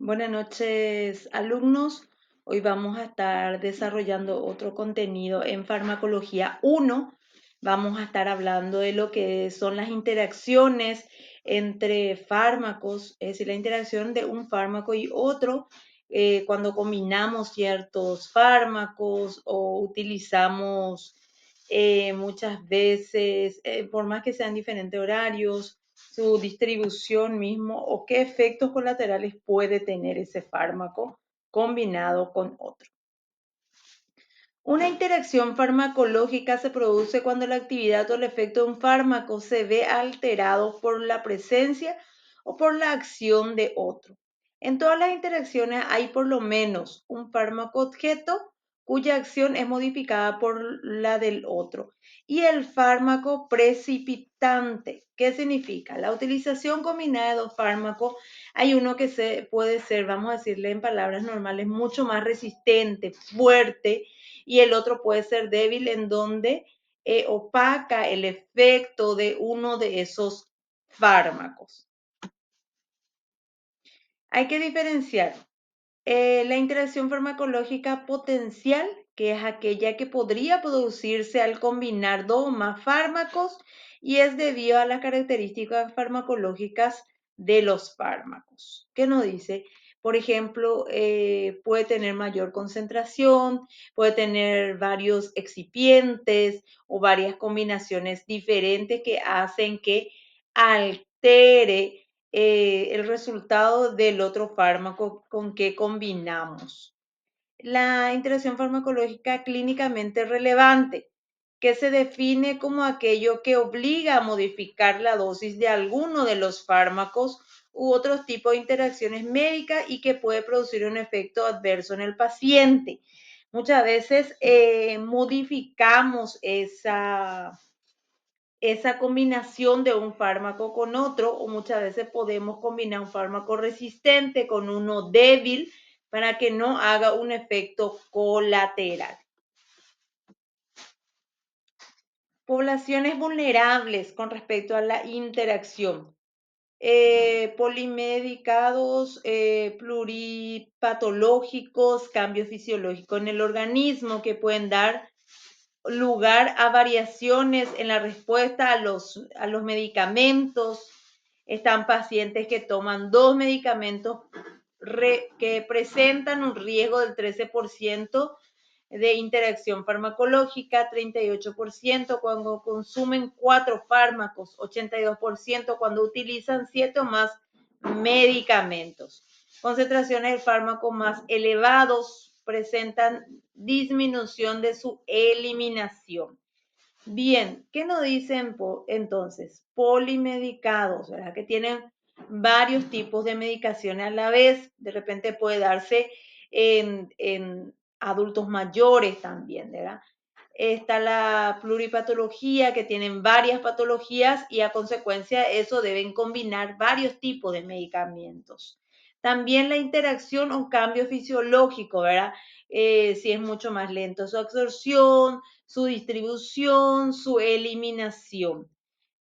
Buenas noches, alumnos. Hoy vamos a estar desarrollando otro contenido en Farmacología 1. Vamos a estar hablando de lo que son las interacciones entre fármacos, es decir, la interacción de un fármaco y otro, cuando combinamos ciertos fármacos o utilizamos muchas veces, por más que sean diferentes horarios, su distribución mismo o qué efectos colaterales puede tener ese fármaco combinado con otro. Una interacción farmacológica se produce cuando la actividad o el efecto de un fármaco se ve alterado por la presencia o por la acción de otro. En todas las interacciones hay por lo menos un fármaco objeto cuya acción es modificada por la del otro. Y el fármaco precipitante, ¿qué significa? La utilización combinada de dos fármacos, hay uno que puede ser, vamos a decirle en palabras normales, mucho más resistente, fuerte, y el otro puede ser débil en donde opaca el efecto de uno de esos fármacos. Hay que diferenciar la interacción farmacológica potencial, que es aquella que podría producirse al combinar dos o más fármacos y es debido a las características farmacológicas de los fármacos. ¿Qué nos dice? Por ejemplo, puede tener mayor concentración, puede tener varios excipientes o varias combinaciones diferentes que hacen que altere el resultado del otro fármaco con que combinamos. La interacción farmacológica clínicamente relevante, que se define como aquello que obliga a modificar la dosis de alguno de los fármacos u otros tipos de interacciones médicas y que puede producir un efecto adverso en el paciente. Muchas veces modificamos esa combinación de un fármaco con otro, o muchas veces podemos combinar un fármaco resistente con uno débil para que no haga un efecto colateral. Poblaciones vulnerables con respecto a la interacción. Polimedicados, pluripatológicos, cambios fisiológicos en el organismo que pueden dar lugar a variaciones en la respuesta a los medicamentos. Están pacientes que toman dos medicamentos que presentan un riesgo del 13% de interacción farmacológica, 38% cuando consumen 4 fármacos, 82% cuando utilizan 7 o más medicamentos. Concentraciones de fármaco más elevados presentan disminución de su eliminación. Bien, ¿qué nos dicen entonces? Polimedicados, ¿verdad? Que tienen varios tipos de medicaciones a la vez. De repente puede darse en adultos mayores también, ¿verdad? Está la pluripatología, que tienen varias patologías y a consecuencia de eso deben combinar varios tipos de medicamentos. También la interacción o cambio fisiológico, ¿verdad? Si es mucho más lento su absorción, su distribución, su eliminación.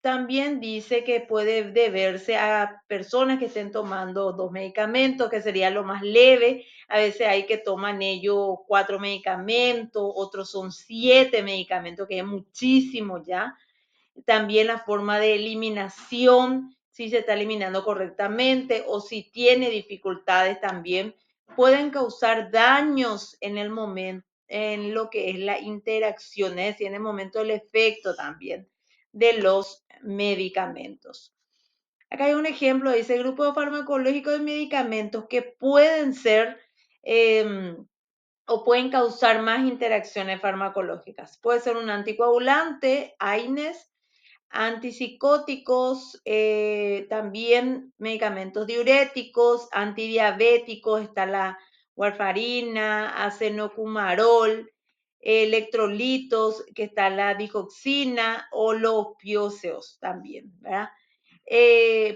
También dice que puede deberse a personas que estén tomando dos medicamentos, que sería lo más leve. A veces hay que toman ellos 4 medicamentos, otros son 7 medicamentos, que es muchísimo ya. También la forma de eliminación, si se está eliminando correctamente o si tiene dificultades también, pueden causar daños en el momento, en lo que es la interacción, es decir, en el momento del efecto también de los medicamentos. Acá hay un ejemplo, dice grupo farmacológico de medicamentos que pueden ser eh, o pueden causar más interacciones farmacológicas. Puede ser un anticoagulante, AINES, antipsicóticos, también medicamentos diuréticos, antidiabéticos, está la warfarina, acenocumarol, electrolitos, que está la digoxina o los opioideos también, ¿verdad?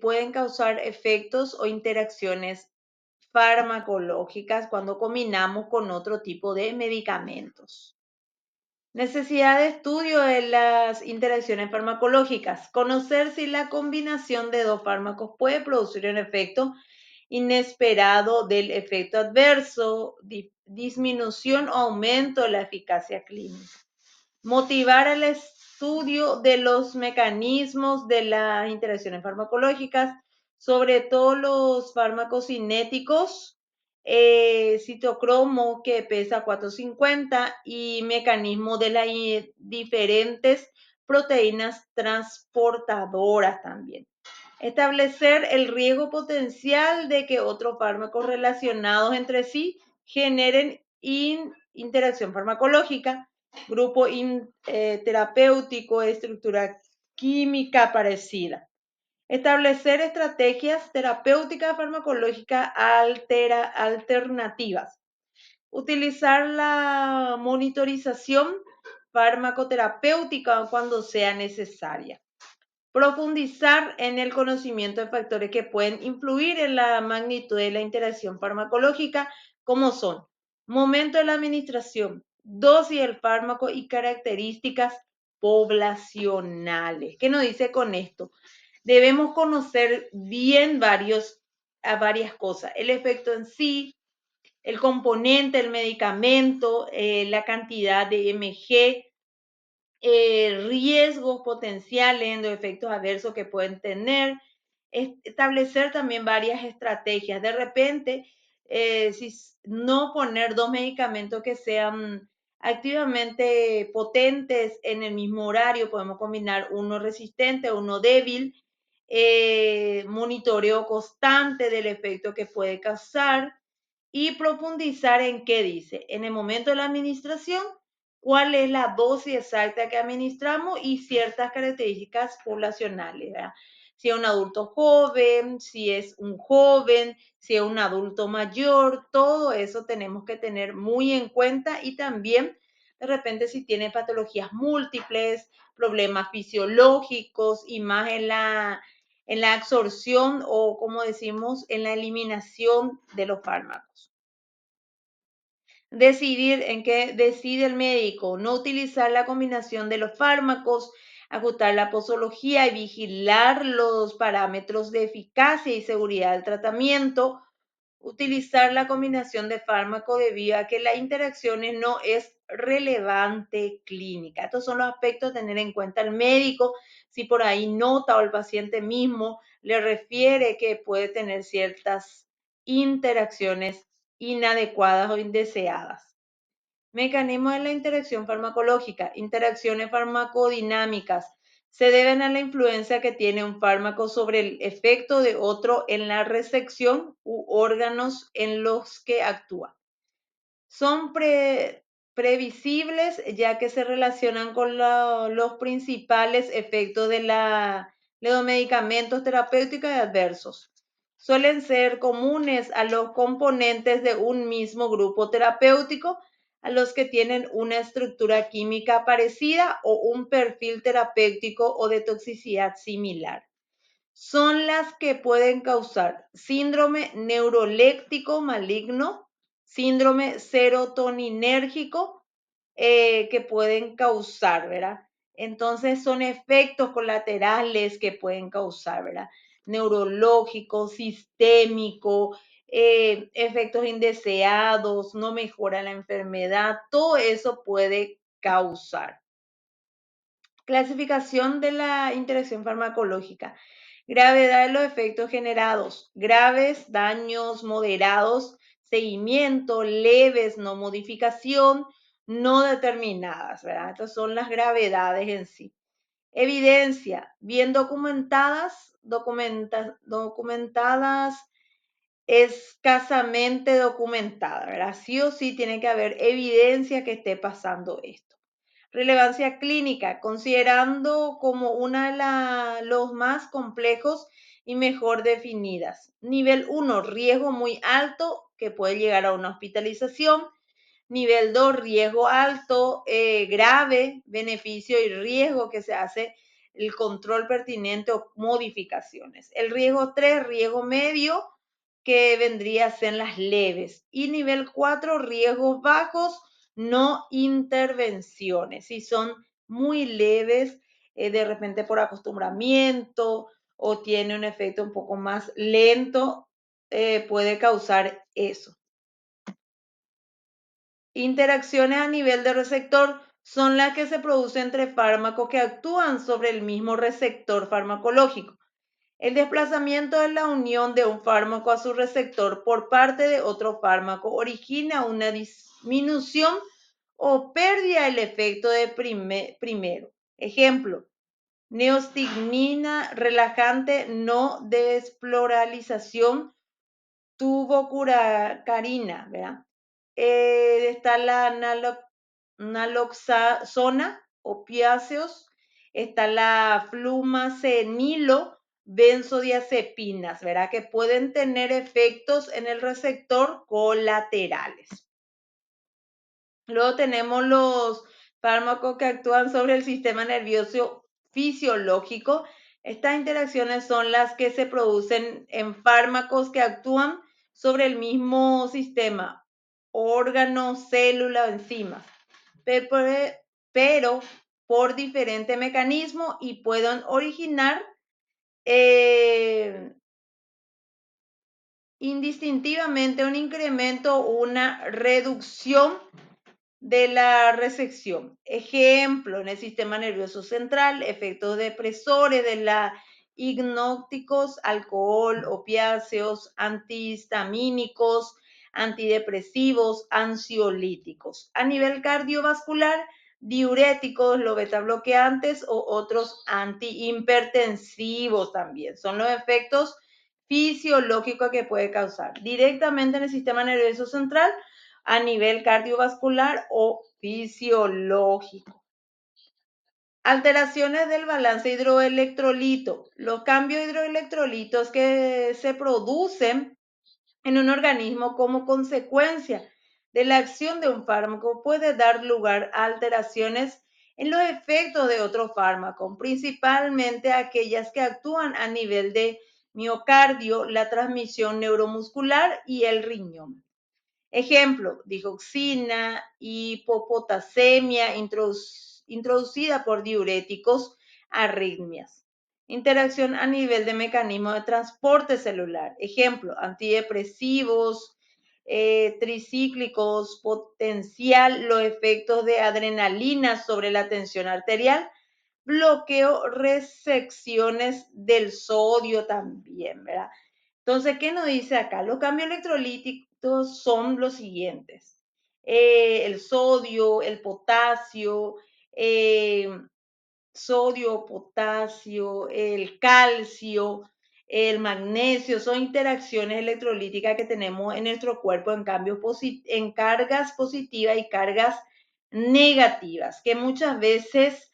Pueden causar efectos o interacciones farmacológicas cuando combinamos con otro tipo de medicamentos. Necesidad de estudio de las interacciones farmacológicas. Conocer si la combinación de dos fármacos puede producir un efecto inesperado del efecto adverso, disminución o aumento de la eficacia clínica. Motivar el estudio de los mecanismos de las interacciones farmacológicas, sobre todo los fármacos cinéticos, citocromo que pesa 450 y mecanismo de las diferentes proteínas transportadoras también. Establecer el riesgo potencial de que otros fármacos relacionados entre sí generen interacción farmacológica, grupo terapéutico de estructura química parecida. Establecer estrategias terapéuticas farmacológicas alternativas. Utilizar la monitorización farmacoterapéutica cuando sea necesaria. Profundizar en el conocimiento de factores que pueden influir en la magnitud de la interacción farmacológica, como son momento de la administración, dosis del fármaco y características poblacionales. ¿Qué nos dice con esto? Debemos conocer bien varias cosas. El efecto en sí, el componente del medicamento, la cantidad de mg, riesgos potenciales, los efectos adversos que pueden tener, establecer también varias estrategias. De repente, si no poner dos medicamentos que sean activamente potentes en el mismo horario, podemos combinar uno resistente, uno débil, monitoreo constante del efecto que puede causar y profundizar en qué dice. En el momento de la administración, cuál es la dosis exacta que administramos y ciertas características poblacionales, ¿verdad? Si es un adulto joven, si es un joven, si es un adulto mayor, todo eso tenemos que tener muy en cuenta y también de repente si tiene patologías múltiples, problemas fisiológicos y más en la absorción o como decimos, en la eliminación de los fármacos. Decidir en qué decide el médico, no utilizar la combinación de los fármacos, ajustar la posología y vigilar los parámetros de eficacia y seguridad del tratamiento, utilizar la combinación de fármacos debido a que la interacción no es relevante clínica. Estos son los aspectos a tener en cuenta el médico, si por ahí nota o el paciente mismo le refiere que puede tener ciertas interacciones inadecuadas o indeseadas. Mecanismo de la interacción farmacológica, interacciones farmacodinámicas, se deben a la influencia que tiene un fármaco sobre el efecto de otro en la recepción u órganos en los que actúa. Son previsibles ya que se relacionan con los principales efectos de los medicamentos terapéuticos y adversos. Suelen ser comunes a los componentes de un mismo grupo terapéutico, a los que tienen una estructura química parecida o un perfil terapéutico o de toxicidad similar. Son las que pueden causar síndrome neuroléptico maligno, síndrome serotoninérgico, que pueden causar, ¿verdad? Entonces son efectos colaterales que pueden causar, ¿verdad? Neurológico, sistémico, efectos indeseados, no mejora la enfermedad, todo eso puede causar. Clasificación de la interacción farmacológica. Gravedad de los efectos generados. Graves, daños moderados, seguimiento, leves, no modificación, no determinadas, ¿verdad? Estas son las gravedades en sí. Evidencia, bien documentadas, documentadas, escasamente documentadas, ¿verdad? Sí o sí tiene que haber evidencia que esté pasando esto. Relevancia clínica, considerando como una de los más complejos y mejor definidas. Nivel 1, riesgo muy alto que puede llegar a una hospitalización. Nivel 2, riesgo alto, grave, beneficio y riesgo que se hace el control pertinente o modificaciones. El riesgo 3, riesgo medio, que vendría a ser las leves. Y nivel 4, riesgos bajos, no intervenciones. Si son muy leves, de repente por acostumbramiento o tiene un efecto un poco más lento, puede causar eso. Interacciones a nivel de receptor son las que se producen entre fármacos que actúan sobre el mismo receptor farmacológico. El desplazamiento es la unión de un fármaco a su receptor por parte de otro fármaco origina una disminución o pérdida del efecto de primero. Ejemplo, neostigmina relajante no desploralización tubocularina, ¿verdad? Está la naloxona, opiáceos, está la flumacenilo, benzodiazepinas, ¿verdad? Que pueden tener efectos en el receptor colaterales. Luego tenemos los fármacos que actúan sobre el sistema nervioso fisiológico. Estas interacciones son las que se producen en fármacos que actúan sobre el mismo sistema, órgano, célula, enzimas, pero por diferente mecanismo y pueden originar indistintivamente un incremento o una reducción de la recepción. Ejemplo, en el sistema nervioso central, efectos depresores de la hipnóticos, alcohol, opiáceos, antihistamínicos, antidepresivos, ansiolíticos. A nivel cardiovascular, diuréticos, los betabloqueantes o otros antihipertensivos también. Son los efectos fisiológicos que puede causar directamente en el sistema nervioso central a nivel cardiovascular o fisiológico. Alteraciones del balance hidroelectrolito. Los cambios hidroelectrolitos que se producen en un organismo como consecuencia de la acción de un fármaco puede dar lugar a alteraciones en los efectos de otro fármaco, principalmente aquellas que actúan a nivel de miocardio, la transmisión neuromuscular y el riñón. Ejemplo, digoxina, hipopotasemia introducida por diuréticos, arritmias. Interacción a nivel de mecanismo de transporte celular. Ejemplo, antidepresivos, tricíclicos, potencial los efectos de adrenalina sobre la tensión arterial, bloqueo recepciones del sodio también, ¿verdad? Entonces, ¿qué nos dice acá? Los cambios electrolíticos son los siguientes. El sodio, el potasio, eh, potasio, el calcio, el magnesio, son interacciones electrolíticas que tenemos en nuestro cuerpo en cargas positivas y cargas negativas, que muchas veces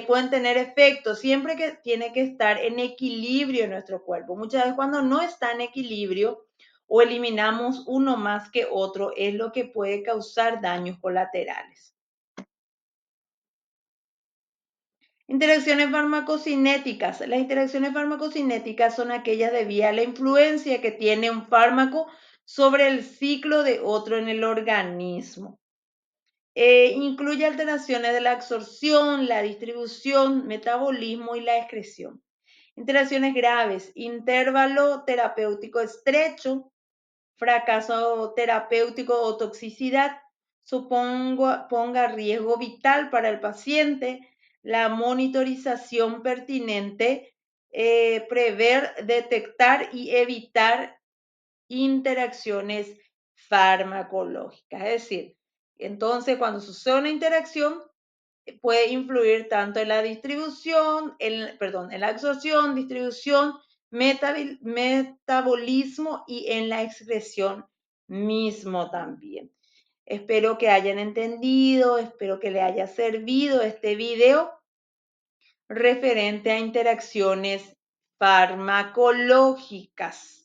pueden tener efectos, siempre que tiene que estar en equilibrio en nuestro cuerpo. Muchas veces cuando no está en equilibrio o eliminamos uno más que otro, es lo que puede causar daños colaterales. Interacciones farmacocinéticas. Las interacciones farmacocinéticas son aquellas debidas a la influencia que tiene un fármaco sobre el ciclo de otro en el organismo. Incluye alteraciones de la absorción, la distribución, metabolismo y la excreción. Interacciones graves, intervalo terapéutico estrecho, fracaso terapéutico o toxicidad, ponga riesgo vital para el paciente, la monitorización pertinente, prever, detectar y evitar interacciones farmacológicas. Es decir, entonces cuando sucede una interacción, puede influir tanto en la distribución, en la absorción, distribución, metabolismo y en la excreción mismo también. Espero que hayan entendido, espero que le haya servido este video referente a interacciones farmacológicas.